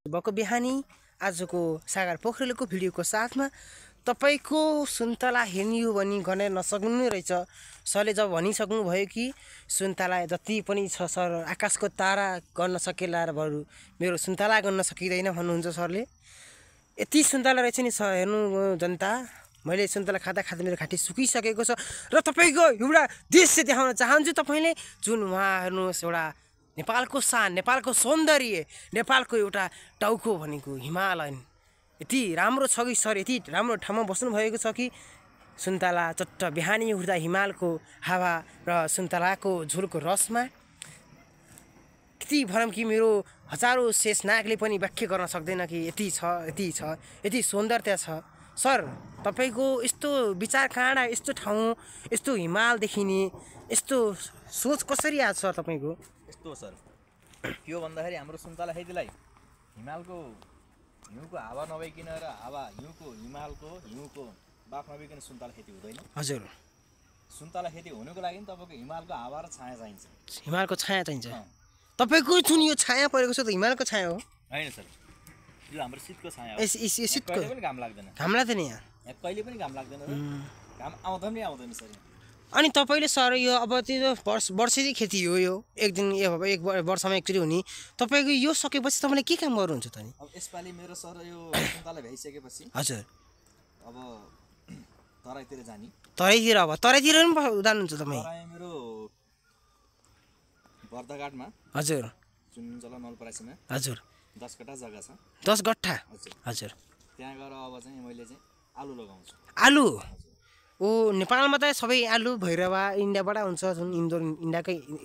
भएको बिहानी आजको सागर पोखरेलको भिडियोको साथमा तपाईको सुन्तला हेर्नु हो भने गर्न नसक्नु रहेछ। सरले जब भनिसक्नु भयो कि सुन्तला जति पनि छ सर आकाशको तारा गर्न सकेला र बरु मेरो सुन्तला गर्न सकिँदैन भन्नुहुन्छ सरले। यति सुन्तला रहेछ नि सर, हेर्नु जनता, मैले सुन्तला खाँदा खाँदा मेरो घाँटी सुकिसकेको छ र तपाईको एउटा दृश्य देखाउन चाहन्छु तपाईले। जुन उहाँ हेर्नुहोस्, एउटा नेपालको शान, नेपालको सौन्दर्य, नेपालको एउटा टाउको भनेको हिमालयन यति राम्रो छ कि सर, यति राम्रो ठाउँमा बस्नु भएको छ कि सुन्तला चट्ट बिहानी उठ्दा हिमालको हावा र सुन्तलाको झोलको रसमा यति भनौँ कि मेरो हजारौँ शेष नागले पनि व्याख्या गर्न सक्दैन कि यति छ, यति छ, यति सौन्दर्यता छ। सर तपाईको यस्तो विचार कहाँ, यस्तो ठाउँ, यस्तो हिमाल देखिने यस्तो सोच कसरी आछ सर तपाईको? यस्तो सर के हो भन्दाखेरि हाम्रो सुन्तला खेतीलाई हिमालको हिउँको हावा नभइकन र हिमालको हिउँको बाफ नभइकन सुन्तला खेती हुँदैन। हजुर, सुन्तला खेती हुनुको लागि तपाईको हिमालको हावा र छाया चाहिन्छ। हिमालको छाया चाहिन्छ। तपाईको जुन यो छाया परेको छ त हिमालको छाया हो? हैन सर, यो हाम्रो शीतको छाया हो। शीतको कहिले पनि घाम लाग्दैन। घाम लाग्दैन यहाँ कहिले पनि घाम लाग्दैन। घाम आउँदैन सर। अनि तपाईले सर यो अब त्यो वर्षेरी खेती हो, यो एक वर्षमा एकचोटि हुने, तपाईको यो सकेपछि तपाईले के काम गर्नुहुन्छ त नि? अब यसपालि मेरो सर यो सुन्तला भइसकेपछि हजुर अब तराईतिर जाने। तराईतिर पनि जानुहुन्छ तपाई? तराई मेरो बर्दाघाटमा। हजुर, सुनजला नलपरासीमा। हजुर 10 कट्ठा जग्गा छ। 10 गट्ठा? हजुर। त्यहाँ गएर अब चाहिँ मैले चाहिँ आलु लगाउँछु। आलु? ओ, नेपालमा त सबै आलु भैरवा इन्डियाबाट हुन्छ, जुन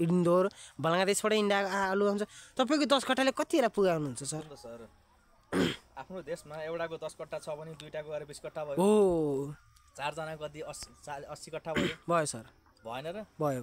इन्डोर बङ्गलादेशबाट इन्डिया आलु आउँछ। तपाईको 10 कट्ठाले कतिवटा पुगाउनुहुन्छ सर? सर आफ्नो देशमा एउटाको 10 कट्ठा छ भने दुईटाको गरे 20 कट्ठा भयो। ओ, 4 जनाको कति 80 कट्ठा भयो सर? भएन र? भयो।